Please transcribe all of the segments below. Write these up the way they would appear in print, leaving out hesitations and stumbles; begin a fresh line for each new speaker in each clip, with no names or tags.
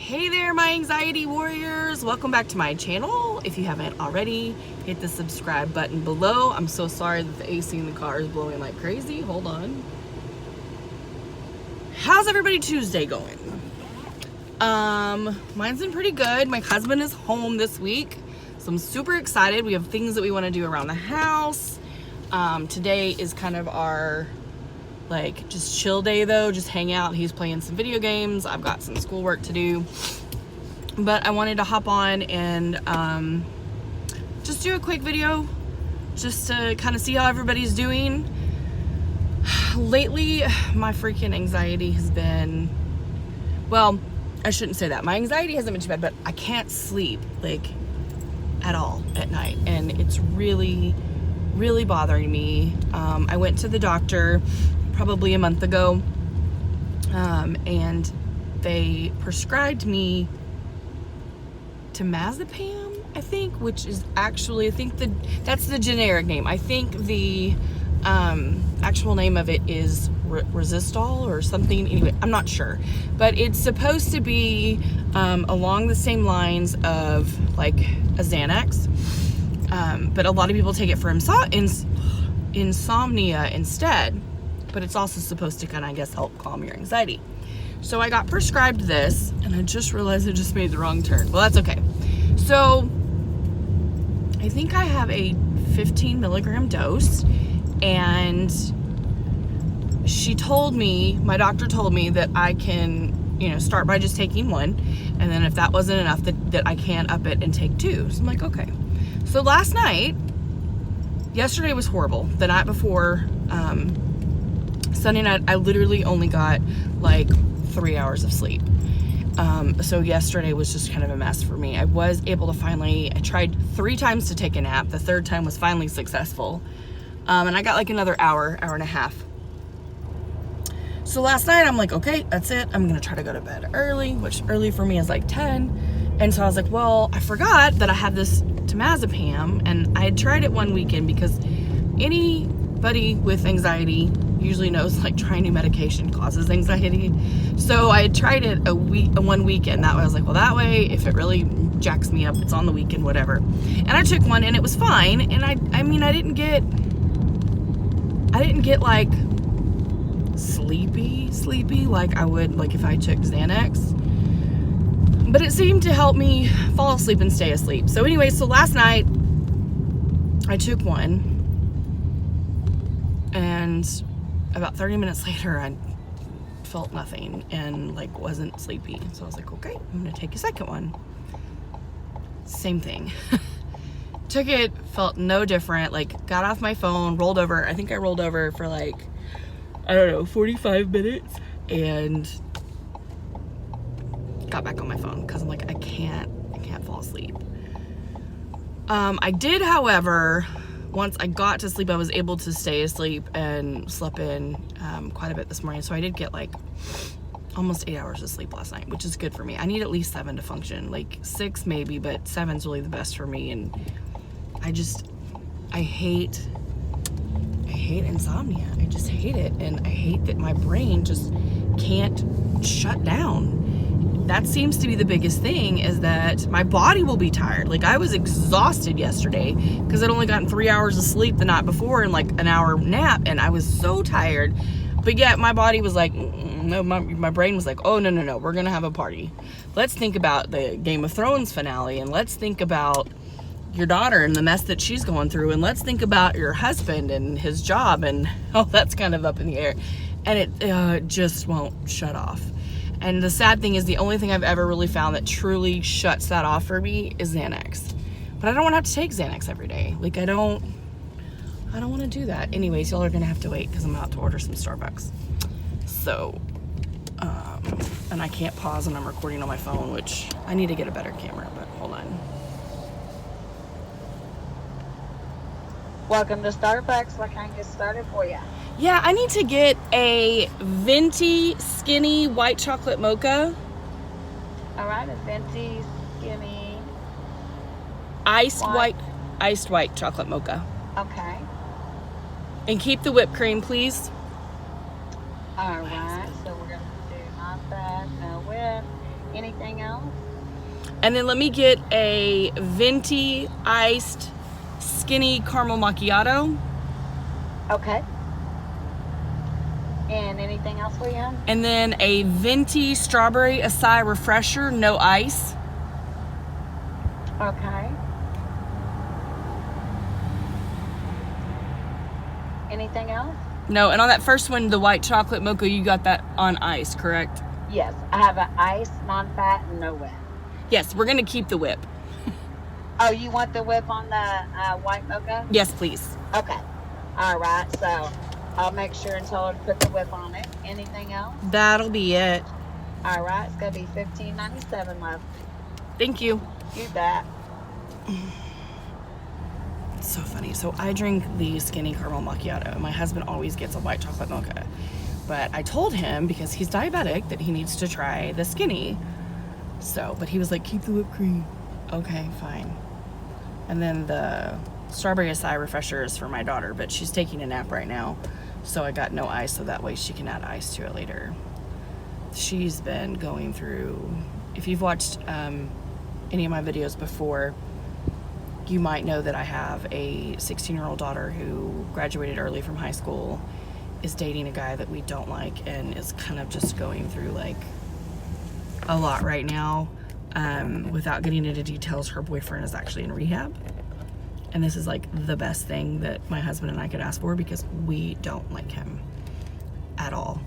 Hey there, my anxiety warriors. Welcome back to my channel. If you haven't already, hit the subscribe button below. I'm so sorry that the AC in the car is blowing like crazy. Hold on. How's everybody Tuesday going? Mine's been pretty good. My husband is home this week, so I'm super excited. We have things that we want to do around the house. Today is kind of our just chill day though, just hang out. He's playing some video games. I've got some schoolwork to do, but I wanted to hop on and just do a quick video just to kind of see how everybody's doing. Lately, my freaking anxiety has been, well, I shouldn't say that. My anxiety hasn't been too bad, but I can't sleep at all at night, and it's really bothering me. I went to the doctor probably a month ago, and they prescribed me temazepam, I think, which is actually, that's the generic name. I think the actual name of it is Resistol or something. Anyway, I'm not sure, but it's supposed to be along the same lines of like a Xanax, but a lot of people take it for insomnia instead. But it's also supposed to kind of, I guess, help calm your anxiety. So I got prescribed this, and I just realized I just made the wrong turn. Well, that's okay. So I think I have a 15 milligram dose, and my doctor told me that I can, start by just taking one, and then if that wasn't enough, that I can up it and take two. So I'm like, okay. So yesterday was horrible. The night before, Sunday night, I literally only got like 3 hours of sleep. So yesterday was just kind of a mess for me. I was able to I tried 3 times to take a nap. The third time was finally successful. And I got like another hour and a half. So last night I'm like, okay, that's it. I'm gonna try to go to bed early, which early for me is like 10. And so I was like, well, I forgot that I had this temazepam, and I had tried it one weekend because anybody with anxiety usually knows trying new medication causes anxiety. So I had tried it one weekend. That way I was like, well, that way if it really jacks me up, it's on the weekend, whatever. And I took one and it was fine. And I didn't get like sleepy like I would if I took Xanax. But it seemed to help me fall asleep and stay asleep. So anyway, so last night I took one, and about 30 minutes later I felt nothing and wasn't sleepy. So I was like, okay, I'm gonna take a second one. Same thing. Took it, felt no different, got off my phone, rolled over. I think I rolled over for 45 minutes, and got back on my phone because I'm like, I can't fall asleep. I did, however, once I got to sleep, I was able to stay asleep and slept in quite a bit this morning. So I did get almost 8 hours of sleep last night, which is good for me. I need at least 7 to function, 6 maybe, but 7's really the best for me. And I hate insomnia. I just hate it. And I hate that my brain just can't shut down. That seems to be the biggest thing, is that my body will be tired. I was exhausted yesterday because I'd only gotten 3 hours of sleep the night before and an hour nap, and I was so tired. But yet my body was no, my brain was oh, no, we're gonna have a party. Let's think about the Game of Thrones finale, and let's think about your daughter and the mess that she's going through, and let's think about your husband and his job, and that's kind of up in the air. And it just won't shut off. And the sad thing is, the only thing I've ever really found that truly shuts that off for me is Xanax. But I don't want to have to take Xanax every day. I don't want to do that. Anyways, y'all are going to have to wait because I'm about to order some Starbucks. So, and I can't pause when I'm recording on my phone, which I need to get a better camera, but hold on.
Welcome to Starbucks. What can I get started for you?
Yeah, I need to get a venti skinny white chocolate mocha.
All right, a venti skinny
iced white chocolate mocha.
Okay.
And keep the whipped cream, please.
All right, so we're going to do hot fat, no whip. Any Anything else?
And then let me get a venti iced skinny caramel macchiato.
Okay. And anything else for you?
And then a venti strawberry acai refresher, no ice.
Okay. Anything else?
No, and on that first one, the white chocolate mocha, you got that on ice, correct?
Yes, I have an ice, non-fat, and no whip.
Yes, we're gonna keep the whip.
Oh, you want the whip on the white mocha?
Yes, please.
Okay. All right, so I'll make sure and tell her to put the whip on it. Anything else?
That'll be it.
All right, it's gonna be $15.97 left.
Thank you.
You bet.
It's so funny. So I drink the skinny caramel macchiato. My husband always gets a white chocolate mocha. But I told him, because he's diabetic, that he needs to try the skinny. So, but he was like, keep the whipped cream. Okay, fine. And then the strawberry acai refresher is for my daughter, but she's taking a nap right now. So I got no ice, so that way she can add ice to it later. She's been going through, if you've watched any of my videos before, you might know that I have a 16-year-old daughter who graduated early from high school, is dating a guy that we don't like, and is kind of just going through like a lot right now. Without getting into details, her boyfriend is actually in rehab. And this is like the best thing that my husband and I could ask for, because we don't like him at all.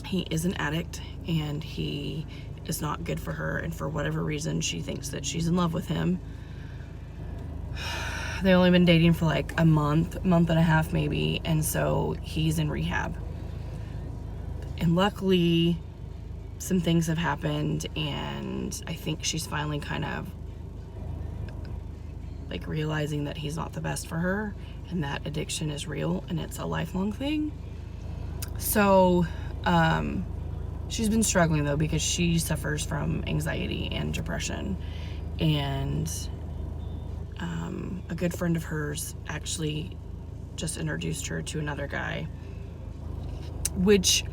He is an addict, and he is not good for her, and for whatever reason she thinks that she's in love with him. They've only been dating for like a month and a half maybe, and so he's in rehab. And luckily some things have happened, and I think she's finally kind of like realizing that he's not the best for her, and that addiction is real and it's a lifelong thing. So she's been struggling though, because she suffers from anxiety and depression, and a good friend of hers actually just introduced her to another guy, which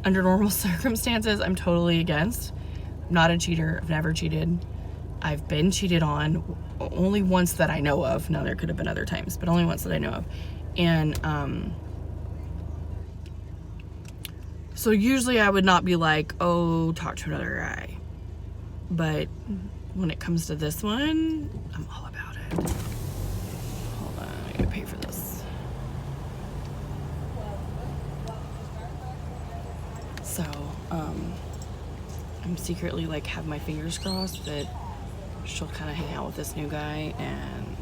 under normal circumstances I'm totally against. I'm not a cheater. I've never cheated. I've been cheated on only once that I know of. Now there could have been other times, but only once that I know of. And so usually I would not be like, oh, talk to another guy. But when it comes to this one, I'm all about it. Hold on, I gotta pay for this. So, I'm secretly like have my fingers crossed that she'll kind of hang out with this new guy and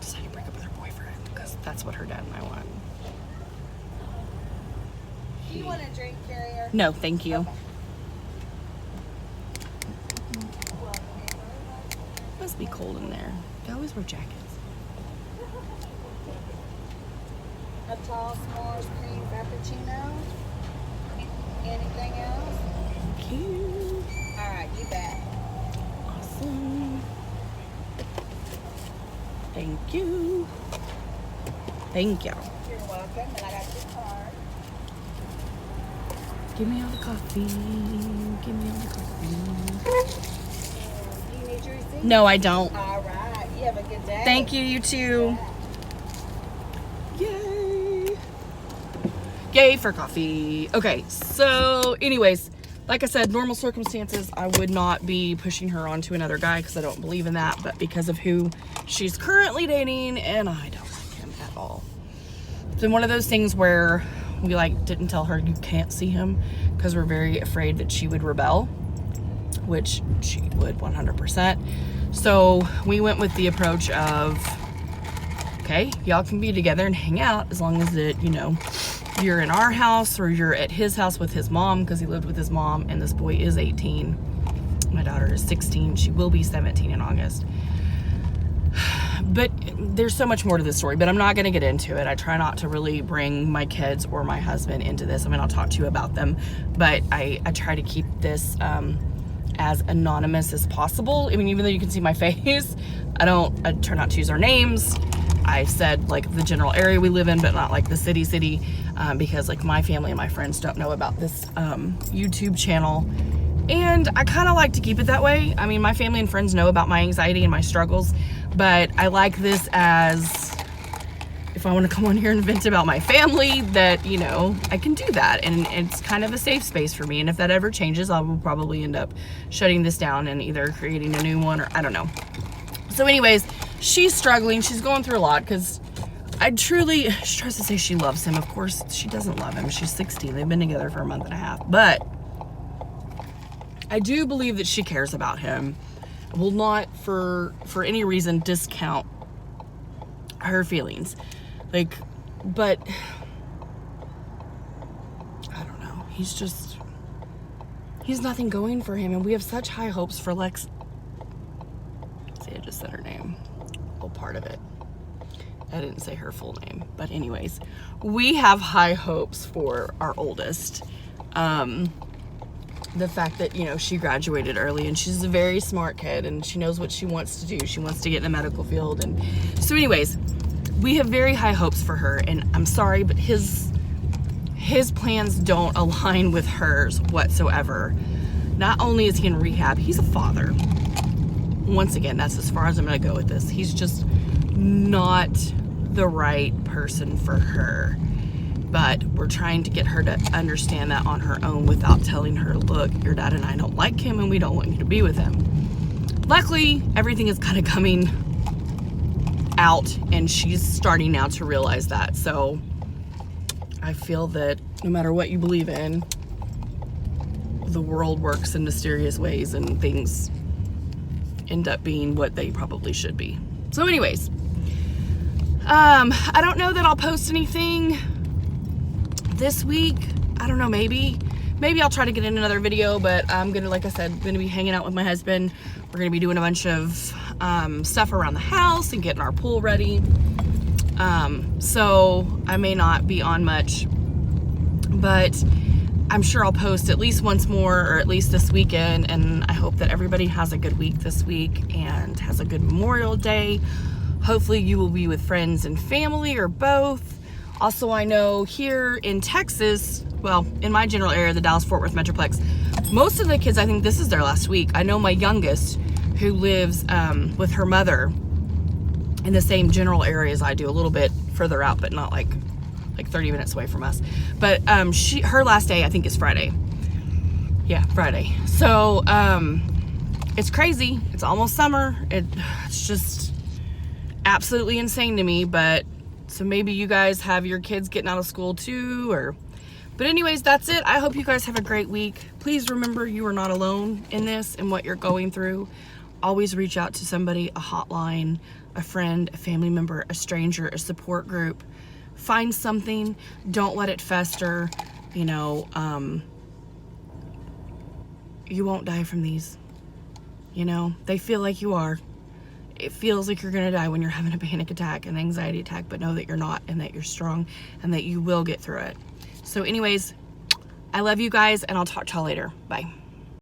decide to break up with her boyfriend, because that's what her dad and I want.
Do you want a drink, Carrier?
No, thank you.
Okay.
Must be cold in there. They always wear jackets.
A tall s'mores cream frappuccino. Anything else?
Thank you.
All right, you bet.
Awesome. Thank you. Thank you.
You're welcome, and I got your card.
Give me all the coffee. Give me all the coffee.
Do you need your receipt?
No, I don't.
All right, you have a good day.
Thank you, you too. Yay. Yay for coffee. Okay, so anyways, like I said, normal circumstances, I would not be pushing her onto another guy, because I don't believe in that, but because of who she's currently dating, and I don't like him at all. It's been one of those things where we like didn't tell her you can't see him, because we're very afraid that she would rebel, which she would 100%. So we went with the approach of, okay, y'all can be together and hang out as long as that, you know, you're in our house or you're at his house with his mom, because he lived with his mom, and this boy is 18. My daughter is 16. She will be 17 in August. But there's so much more to this story, but I'm not going to get into it. I try not to really bring my kids or my husband into this. I mean, I'll talk to you about them, but I try to keep this as anonymous as possible. I mean, even though you can see my face, I try not to use our names. I said like the general area we live in, but not like the city, because like my family and my friends don't know about this YouTube channel, And I kind of like to keep it that way. I mean, my family and friends know about my anxiety and my struggles, but I like this as if I want to come on here and vent about my family, that, you know, I can do that. And it's kind of a safe space for me. And if that ever changes, I will probably end up shutting this down and either creating a new one, or I don't know. So anyways, she's struggling. She's going through a lot because she tries to say she loves him. Of course, she doesn't love him. She's 16. They've been together for a month and a half. But I do believe that she cares about him. I will not for any reason discount her feelings. Like, but I don't know. He's nothing going for him, and we have such high hopes for Lex. See, I just said her name. Well, part of it. I didn't say her full name, but anyways, we have high hopes for our oldest. The fact that, you know, she graduated early, and she's a very smart kid, and she knows what she wants to do. She wants to get in the medical field, and so anyways, we have very high hopes for her, and I'm sorry, but his plans don't align with hers whatsoever. Not only is he in rehab, he's a father. Once again, that's as far as I'm going to go with this. He's just not the right person for her. But we're trying to get her to understand that on her own without telling her, look, your dad and I don't like him, and we don't want you to be with him. Luckily, everything is kind of coming out, and she's starting now to realize that. So I feel that no matter what you believe in, the world works in mysterious ways, and things end up being what they probably should be. So anyways, I don't know that I'll post anything this week. I don't know, maybe I'll try to get in another video, but I'm gonna, like I said, gonna be hanging out with my husband. We're gonna be doing a bunch of stuff around the house and getting our pool ready. So I may not be on much, but I'm sure I'll post at least once more, or at least this weekend, and I hope that everybody has a good week this week and has a good Memorial Day. Hopefully you will be with friends and family, or both. Also, I know here in Texas, well, in my general area, the Dallas-Fort Worth Metroplex, most of the kids, I think this is their last week. I know my youngest, who lives with her mother in the same general area as I do, a little bit further out, but not like 30 minutes away from us. But her last day, I think, is Friday. Yeah, Friday. So it's crazy. It's almost summer. It's just absolutely insane to me. But so maybe you guys have your kids getting out of school too, but anyways, that's it. I hope you guys have a great week. Please remember, you are not alone in this and what you're going through. Always reach out to somebody, a hotline, a friend, a family member, a stranger, a support group. Find something. Don't let it fester. You know, you won't die from these. You know, they feel like you are. It feels like you're gonna die when you're having a panic attack, an anxiety attack, but know that you're not, and that you're strong, and that you will get through it. So anyways, I love you guys, and I'll talk to y'all later. Bye.